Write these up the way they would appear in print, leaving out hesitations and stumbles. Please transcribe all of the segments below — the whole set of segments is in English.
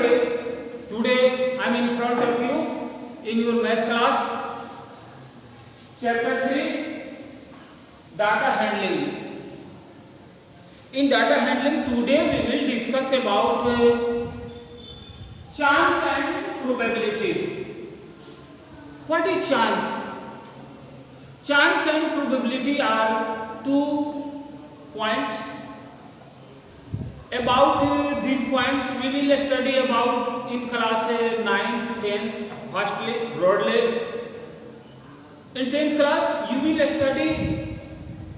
everybody. Today I am in front of you in your math class, chapter 3, data handling. In data handling today we will discuss about chance and probability. What is chance? Chance and probability are 2 points. About these points we will study about in class 9th, 10th, firstly, broadly. In 10th class you will study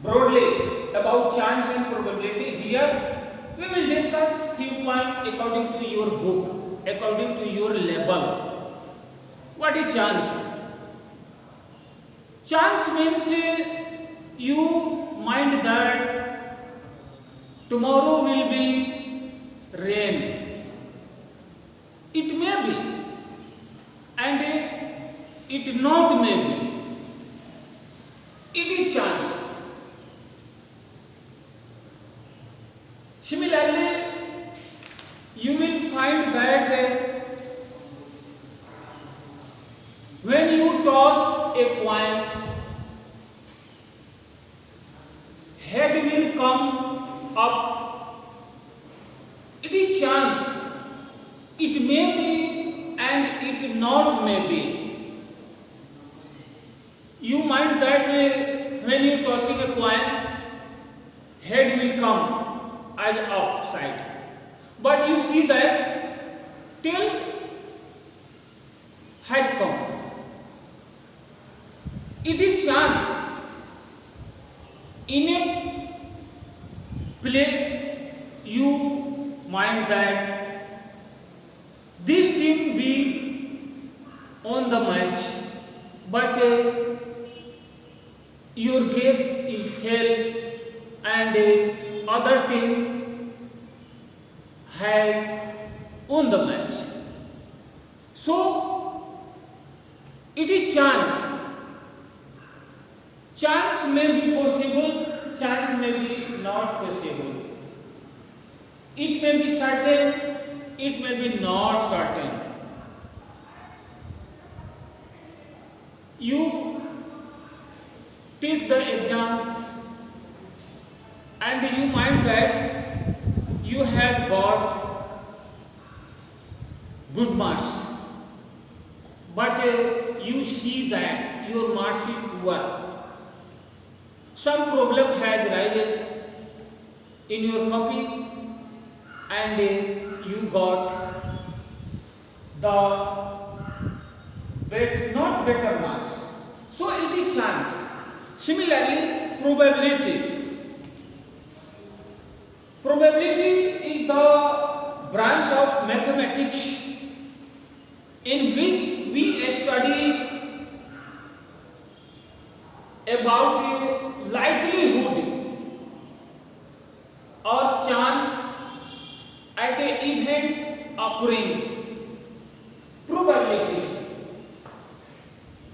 broadly about chance and probability. Here we will discuss few points according to your book, according to your level. What is chance? Chance means you mind that tomorrow will be rain. It may be and it not may be. It is chance. Similarly, you will find that when you toss a coin, head will come up. It is chance. It may be and it not may be. You mind that when you tossing a coin, head will come as upside. But you see that tail has come. It is chance. In a play, you mind that this team be on the match, but your guess is fail and other team have won the match. So it is chance. Chance may be possible, chance may be not possible. It may be certain, it may be not certain. You take the exam and you mind that you have got good marks, but you see that your marks is poor. Some problem has rises in your copy and you got the not better marks. So it is chance. Similarly, probability. Probability is the branch of mathematics in which we study about a likelihood or chance at an event occurring. Probability.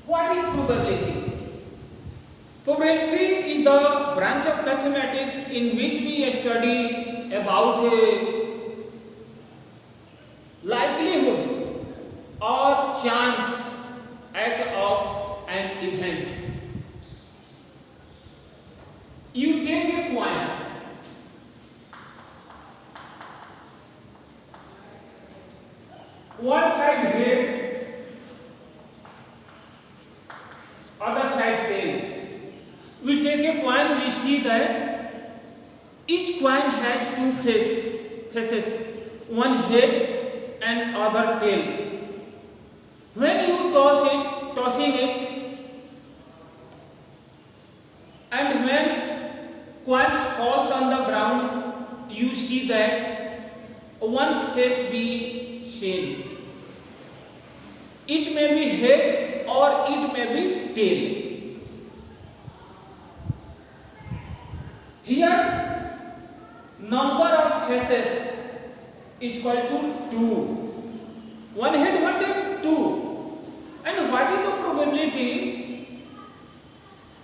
What is probability? Probability is the branch of mathematics in which we study about a likelihood or chance of an event. You take a coin. One side head, other side tail. We take a coin, we see that each coin has two faces, one head and other tail. When you tossing it, and when coin falls on the ground, you see that one face be seen. It may be head or it may be tail. Here, number of faces is equal to 2. One head, one tail, 2. And what is the probability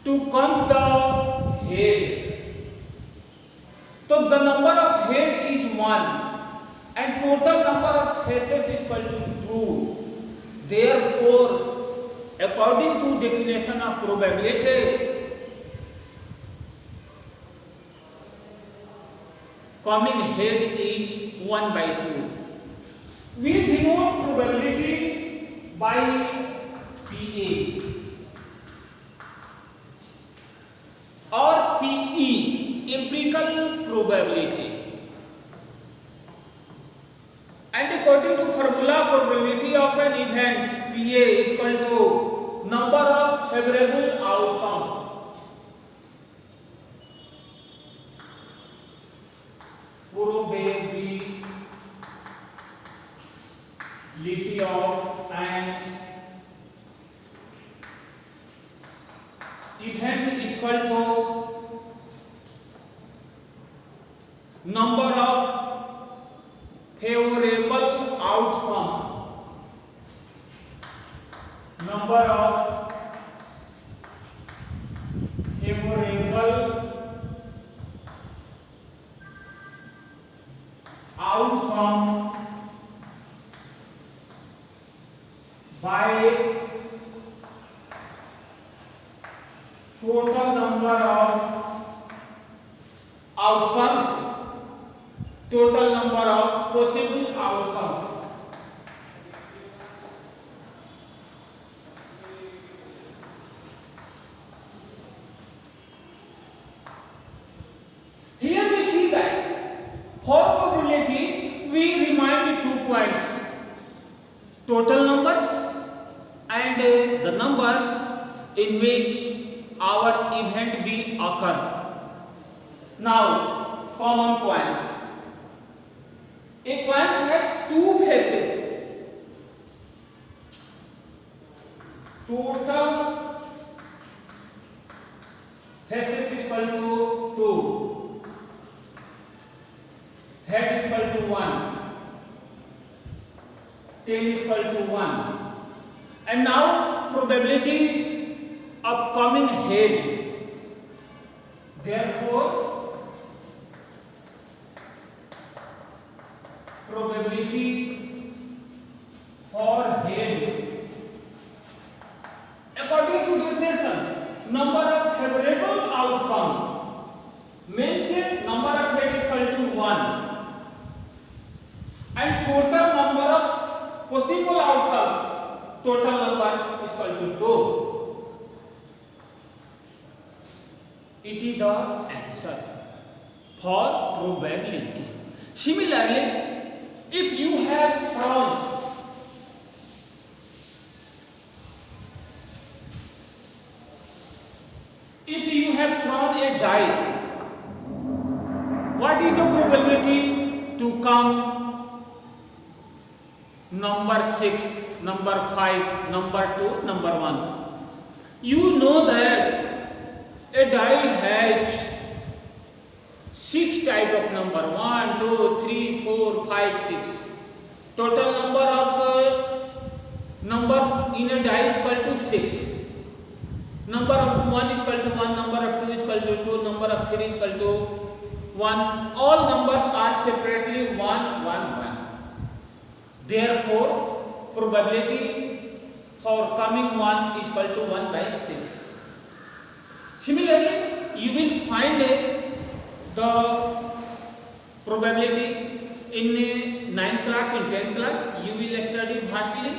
to come the head? So the number of head is 1 and total number of faces is equal to 2. Therefore, according to definition of probability, coming head is 1 by 2. We denote probability by PA or PE, empirical probability. And according to formula, probability of an event PA is equal to number of favorable outcome probability of an event is equal to number of favorable outcome, number of favorable outcome by total number of outcomes, total number of possible outcomes. Here we see that for probability we remind 2 points: total numbers and the numbers in which our event be occur. Now, common coins. A coin has 2 faces. Total faces is equal to 2. Head is equal to 1. Tail is equal to 1. And now probability of coming head. Therefore, probability for head, according to definition, number of favorable outcome means number of head is equal to 1 and total number of possible outcomes, total number is equal to 2. It is the answer for probability. Similarly, if you have thrown a die, what is the probability to come number 6, number 5, number 2, number 1? You know that a die has 6 type of number: 1, 2, 3, 4, 5, 6. Total number of number in a die is equal to 6. Number of 1 is equal to 1, number of 2 is equal to 2, number of 3 is equal to 1. All numbers are separately 1, 1, 1. Therefore, probability for coming 1 is equal to 1 by 6. Similarly, you will find the probability in 9th class, in 10th class. You will study vastly.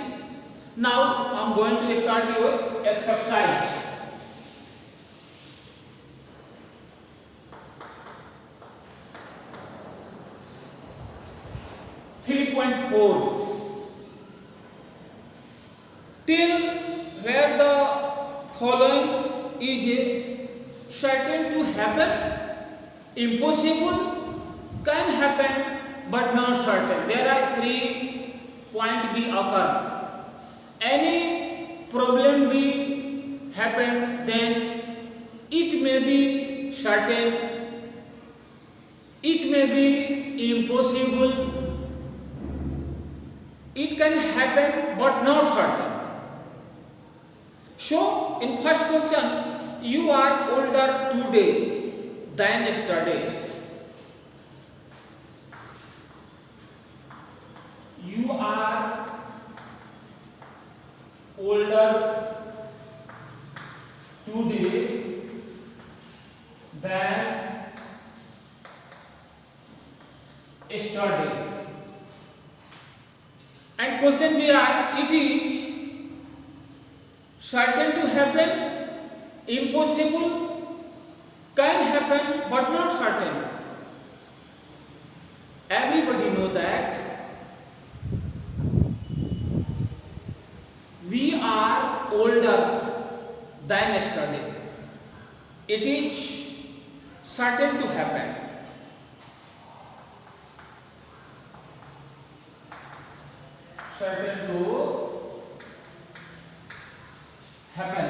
Now I am going to start your exercise. Till where the following is certain to happen, impossible, can happen but not certain. There are 3 points be occur. Any problem be happen, then it may be certain, it may be impossible, it can happen but not certain. So, in first question, you are older today than yesterday. You older today than yesterday. And question we ask, it is certain to happen, impossible, can happen but not certain. Everybody know that we are older than yesterday. It is certain to happen. Certain to happen.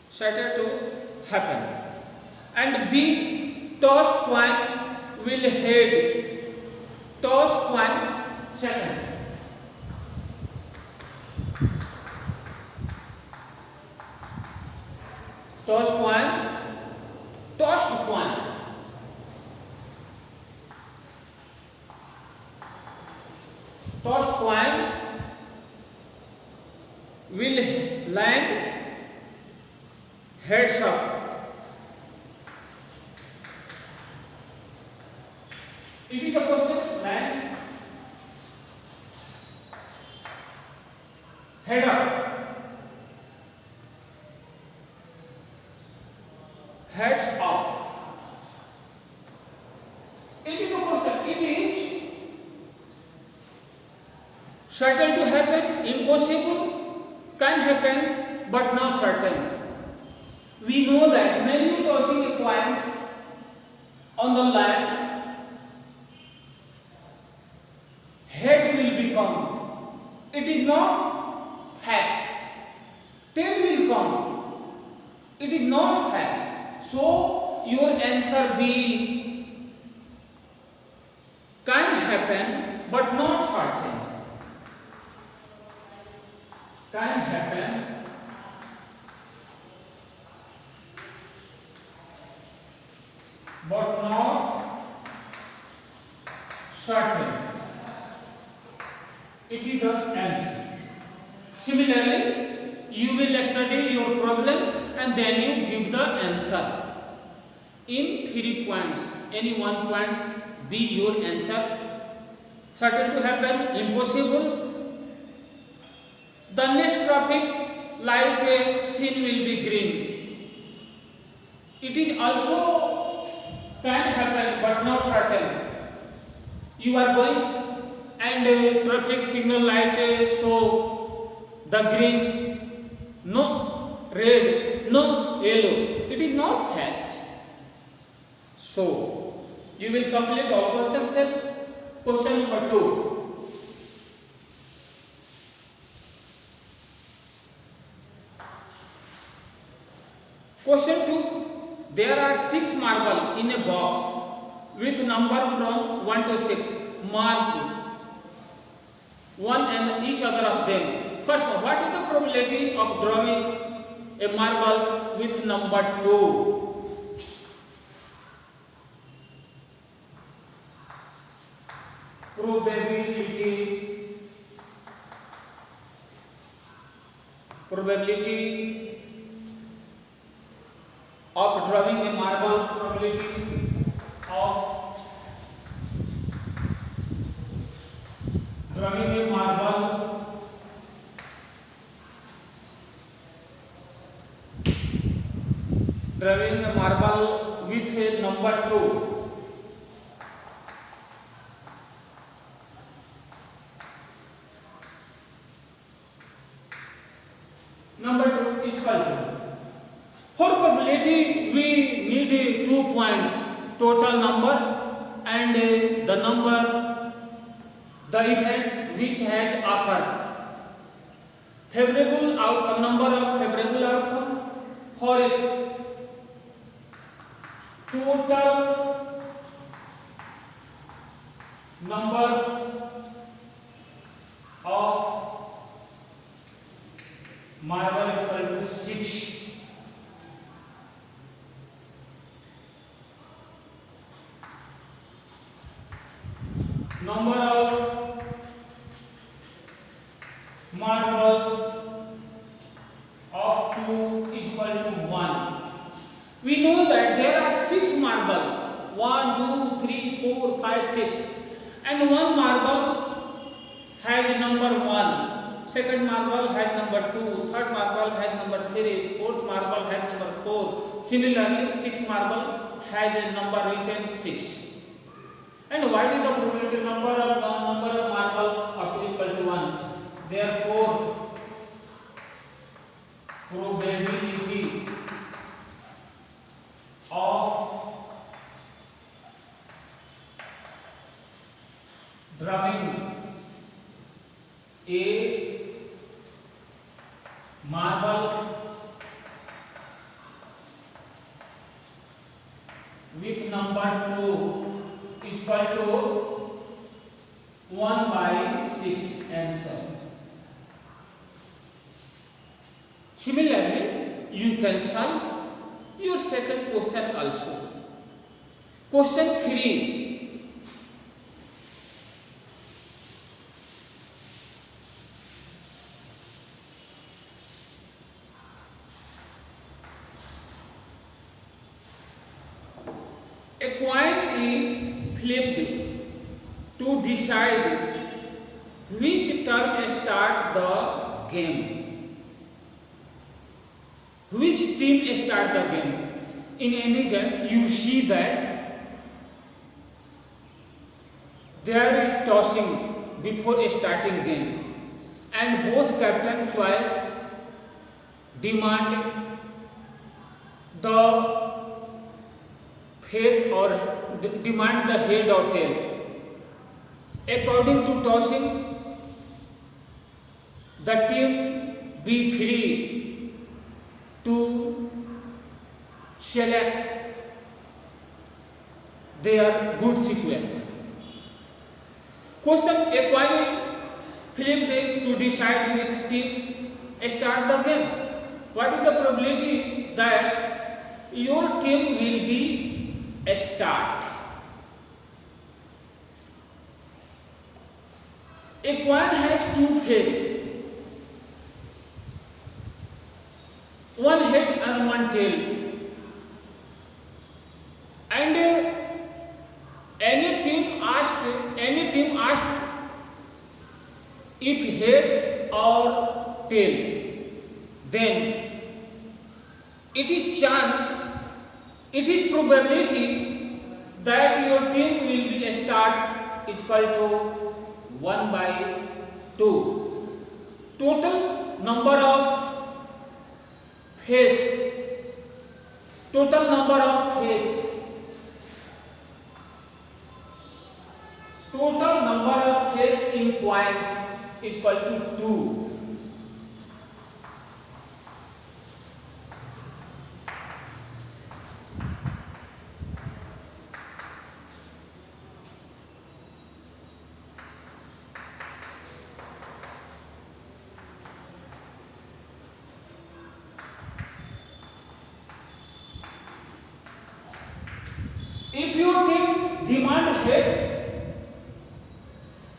Certain to happen. And B, tossed coin will head. Tossed coin, second. Tossed coin, tossed coin. Tossed coin will land heads up. It is a question, land head up. Heads up. It is a question. It is certain to happen, impossible, can happen, but not certain. We know that when you tossing the coins on the land, head will become. It is not fact. Tail will come. It is not fact. So your answer B, can happen but not certain. Can happen but not certain. It is the answer. Similarly, you will study your problem and then you give the answer in 3 points. Any 1 point be your answer. Certain to happen, impossible. The next traffic light scene will be green. It is also can happen but not certain. You are going and traffic signal light show the green, no red, no yellow. It is not fact. So you will complete all questions. Question number 2. Question 2. There are 6 marbles in a box with number from 1 to 6 marked one and each other of them. First, what is the probability of drawing a marble with number 2? Probability of drawing a marble, probability of drawing a marble with a number 2. Number 2 is equal. For probability we need 2 points, total number and the number, the event which has occurred. Favorable outcome, number of favorable outcome for it. Total number of marble is equal to 6. Number of marble and one marble has number 1, second marble has number 2, third marble has number 3, fourth marble has number 4. Similarly, sixth marble has a number written 6. And what is the probability number of marble up to is equal to 1? Therefore, probability of drumming a marble with number 2 is equal to 1 by 6 and so on. Similarly, you can solve your second question also. Question 3. A coin is flipped to decide which term start the game. Which team start the game? In any game, you see that there is tossing before starting game, and both captain choice demand the face or demand the head or tail. According to tossing, the team be free to select their good situation. Question: a coin is flipped to decide which team start the game. What is the probability that your team will be start? A coin has two faces, one head and one tail, and any team asked if head or tail, then it is probability that your team will be start is equal to 1 by 2. Total number of face in coins is equal to 2. If your team demand head,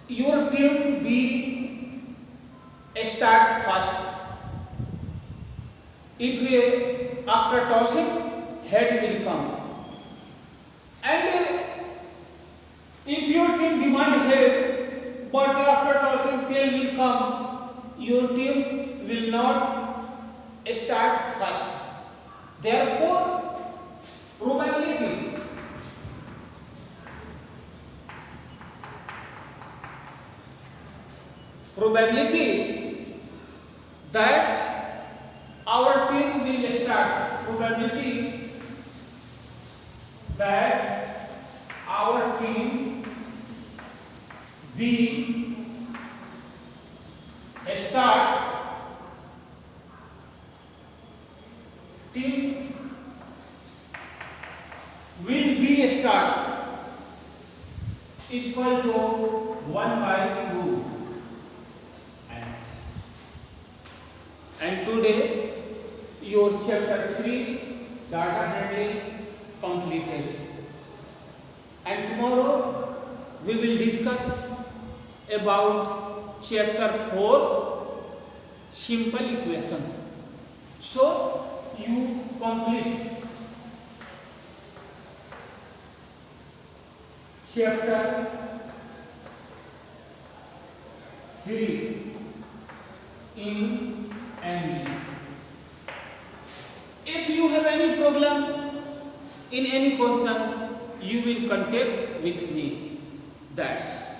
your team be start first. If after tossing, head will come, and if your team demand head, but after tossing tail will come, your team will not start first. Therefore, probability that our team will start, probability that our team be start, team will be start is equal to 1 by 2. And today your chapter 3 data handling completed, and tomorrow we will discuss about chapter 4 simple equation. So you complete chapter 3 in MB. If you have any problem in any question, you will contact with me. That's